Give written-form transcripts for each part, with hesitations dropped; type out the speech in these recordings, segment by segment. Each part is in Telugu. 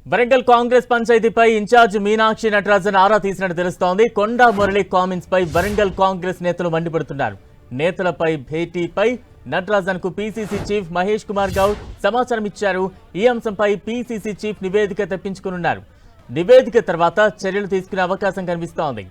వరంగల్ కాంగ్రెస్ పంచాయతీపై ఇన్ఛార్జ్ మీనాక్షి నటరాజన్ ఆరా తీసినట్టు తెలుస్తోంది. కొండా మురళి కామెంట్స్ పై వరంగల్ కాంగ్రెస్ నేతలు మండిపడుతున్నారు. నేతలపై భేటీపై నటరాజన్ కు పీసీసీ చీఫ్ మహేష్ కుమార్ గౌడ్ సమాచారం ఇచ్చారు. ఈ అంశంపై పీసీసీ చీఫ్ నివేదిక తెప్పించుకున్నారు. నివేదిక తర్వాత చర్యలు తీసుకునే అవకాశం కనిపిస్తోంది.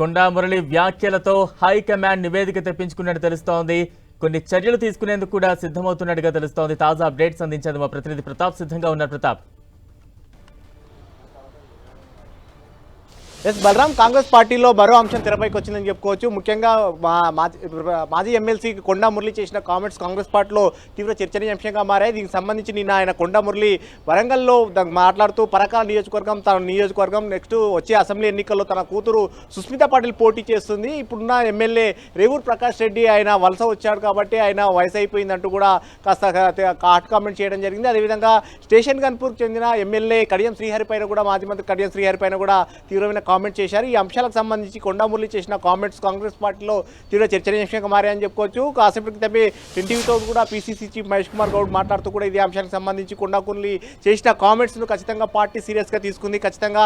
కొండా మురళి వ్యాఖ్యలతో హైకమాండ్ నివేదిక తెప్పించుకున్నట్టు తెలుస్తోంది. కొన్ని చర్యలు తీసుకునేందుకు కూడా సిద్ధమవుతున్నట్టుగా తెలుస్తోంది. తాజా అప్డేట్స్ అందించేందుకు మా ప్రతినిధి ప్రతాప్ సిద్ధంగా ఉన్నారు. ప్రతాప్, బలరాం, కాంగ్రెస్ పార్టీలో మరో అంశం తెరపైకి వచ్చిందని చెప్పుకోవచ్చు. ముఖ్యంగా మాజీ ఎమ్మెల్సీ కొండా మురళి చేసిన కామెంట్స్ కాంగ్రెస్ పార్టీలో తీవ్ర చర్చనీయాంశంగా మారాయి. దీనికి సంబంధించి నిన్న ఆయన కొండా మురళి వరంగల్లో మాట్లాడుతూ పరకాల నియోజకవర్గం తన నియోజకవర్గం, నెక్స్ట్ వచ్చే అసెంబ్లీ ఎన్నికల్లో తన కూతురు సుస్మిత పాటిల్ పోటీ చేస్తుంది. ఇప్పుడున్న ఎమ్మెల్యే రేవూరు ప్రకాష్ రెడ్డి ఆయన వలస వచ్చాడు కాబట్టి ఆయన వయసు అయిపోయిందంటూ కూడా కాస్త హాట్ కామెంట్ చేయడం జరిగింది. అదేవిధంగా స్టేషన్ గన్పూర్కి చెందిన ఎమ్మెల్యే కడియం శ్రీహరి పైన కూడా, మాజీ మంత్రి కడియం శ్రీహరి పైన కూడా తీవ్రమైన కామెంట్ చేశారు. ఈ అంశాలకు సంబంధించి కొండా మురళి చేసిన కామెంట్స్ కాంగ్రెస్ పార్టీలో తీవ్ర చర్చనీయాంశంగా మారాయని చెప్పుకోవచ్చు. కాసేపటి క్రితమే టీవీతో కూడా పీసీసీ చీఫ్ మహేష్ కుమార్ గౌడ్ మాట్లాడుతూ కూడా ఇదే అంశానికి సంబంధించి కొండా మురళి చేసిన కామెంట్స్ను ఖచ్చితంగా పార్టీ సీరియస్గా తీసుకుంది. ఖచ్చితంగా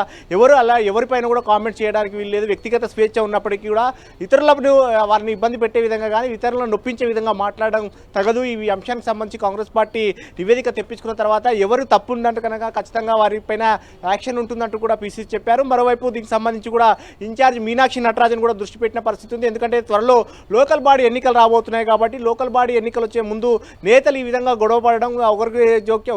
ఎవరిపైన కూడా కామెంట్ చేయడానికి వీల్లేదు. వ్యక్తిగత స్వేచ్ఛ ఉన్నప్పటికీ కూడా ఇతరులను వారిని ఇబ్బంది పెట్టే విధంగా కానీ ఇతరులను నొప్పించే విధంగా మాట్లాడడం తగదు. ఈ అంశానికి సంబంధించి కాంగ్రెస్ పార్టీ నివేదిక తెప్పించుకున్న తర్వాత ఎవరు తప్పు ఉందంటే కనుక ఖచ్చితంగా వారిపైన యాక్షన్ ఉంటుందంటూ కూడా పీసీసీ చెప్పారు. మరోవైపు దీనికి సంబంధించి కూడా ఇన్ఛార్జ్ మీనాక్షి నటరాజన్ కూడా దృష్టి పెట్టిన పరిస్థితి ఉంది. ఎందుకంటే త్వరలో లోకల్ బాడీ ఎన్నికలు రాబోతున్నాయి కాబట్టి లోకల్ బాడీ ఎన్నికలు వచ్చే ముందు నేతలు ఈ విధంగా గొడవ పడడం,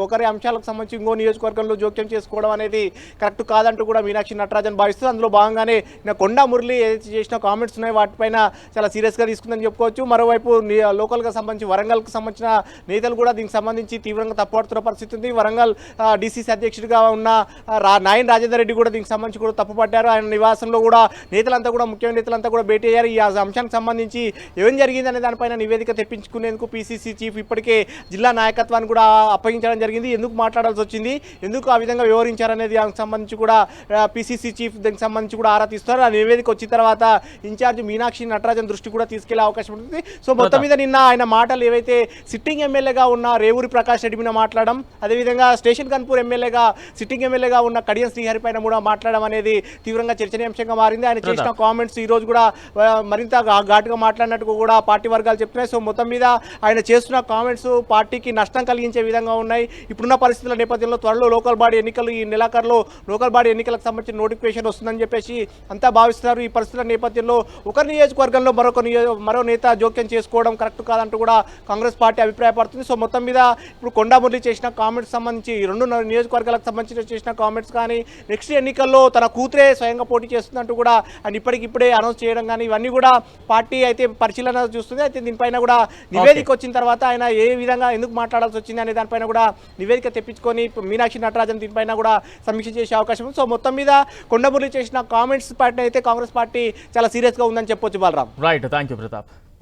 ఒకరి అంశాలకు సంబంధించి ఇంకో నియోజకవర్గంలో జోక్యం చేసుకోవడం అనేది కరెక్ట్ కాదంటూ కూడా మీనాక్షి నటరాజన్ భావిస్తుంది. అందులో భాగంగానే కొండా మురళి ఏదైతే చేసిన కామెంట్స్ ఉన్నాయో వాటిపైన చాలా సీరియస్గా తీసుకుందని చెప్పుకోవచ్చు. మరోవైపు లోకల్గా సంబంధించి వరంగల్కి సంబంధించిన నేతలు కూడా దీనికి సంబంధించి తీవ్రంగా తప్పుపడుతున్న పరిస్థితి ఉంది. వరంగల్ డీసీసీ అధ్యక్షుడిగా ఉన్న నాయన్ రాజేందర్ రెడ్డి కూడా దీనికి సంబంధించి కూడా తప్పుపడ్డారు. ఆయన నివాసంలో కూడా నేతలంతా కూడా ముఖ్యమైన నేతలంతా కూడా భేటీ అయ్యారు. ఈ అంశానికి సంబంధించి ఏం జరిగిందనే దానిపైన నివేదిక తెప్పించుకునేందుకు పీసీసీ చీఫ్ ఇప్పటికే జిల్లా నాయకత్వాన్ని కూడా అప్పగించడం జరిగింది. ఎందుకు మాట్లాడాల్సి వచ్చింది, ఎందుకు ఆ విధంగా వివరించారనేది దానికి సంబంధించి కూడా పీసీసీ చీఫ్ దానికి సంబంధించి కూడా ఆరా తీస్తారు. ఆ నివేదిక వచ్చిన తర్వాత ఇన్ఛార్జ్ మీనాక్షి నటరాజన్ దృష్టి కూడా తీసుకెళ్లే అవకాశం ఉంటుంది. సో మొత్తం మీద నిన్న ఆయన మాటలు ఏవైతే సిట్టింగ్ ఎమ్మెల్యేగా ఉన్న రేవూరి ప్రకాష్ రెడ్డి మీద మాట్లాడడం, అదేవిధంగా స్టేషన్ కన్పూర్ ఎమ్మెల్యేగా సిట్టింగ్ ఎమ్మెల్యేగా ఉన్న కడియం శ్రీహరి పైన కూడా మాట్లాడడం అనేది తీవ్రంగా చర్చనీయాంశంగా మారింది. ఆయన చేసిన కామెంట్స్ ఈ రోజు కూడా మరింత ఘాటుగా మాట్లాడినట్టు కూడా పార్టీ వర్గాలు చెప్తున్నాయి. సో మొత్తం మీద ఆయన చేస్తున్న కామెంట్స్ పార్టీకి నష్టం కలిగించే విధంగా ఉన్నాయి. ఇప్పుడున్న పరిస్థితుల నేపథ్యంలో త్వరలో లోకల్ బాడీ ఎన్నికలు, ఈ నెలాఖరులో లోకల్ బాడీ ఎన్నికలకు సంబంధించిన నోటిఫికేషన్ వస్తుందని చెప్పేసి అంతా భావిస్తున్నారు. ఈ పరిస్థితుల నేపథ్యంలో ఒకరి నియోజకవర్గంలో మరో నేత జోక్యం చేసుకోవడం కరెక్ట్ కాదంటూ కూడా కాంగ్రెస్ పార్టీ అభిప్రాయపడుతుంది. సో మొత్తం మీద ఇప్పుడు కొండా మురళి చేసిన కామెంట్స్ సంబంధించి రెండు నియోజకవర్గాలకు సంబంధించి చేసిన కామెంట్స్ కానీ నెక్స్ట్ ఎన్నికల్లో తన కూతురే స్వయంగా పోటీ చేస్తుందంటూ కూడా ఆయన ఇప్పటికిప్పుడే అనౌన్స్ చేయడం కానీ ఇవన్నీ కూడా పార్టీ అయితే పరిశీలన చూస్తుంది. అయితే దీనిపైన కూడా నివేదిక వచ్చిన తర్వాత ఆయన ఏ విధంగా ఎందుకు మాట్లాడాల్సి వచ్చింది అనే దానిపైన కూడా నివేదిక తెప్పించుకొని మీనాక్షి నటరాజన్ దీనిపైన కూడా సమీక్ష చేసే అవకాశం ఉంది. సో మొత్తం మీద కొండా మురళి చేసిన కామెంట్స్ పార్టీ అయితే కాంగ్రెస్ పార్టీ చాలా సీరియస్గా ఉందని చెప్పొచ్చు. Balaram, right, thank you Pratap.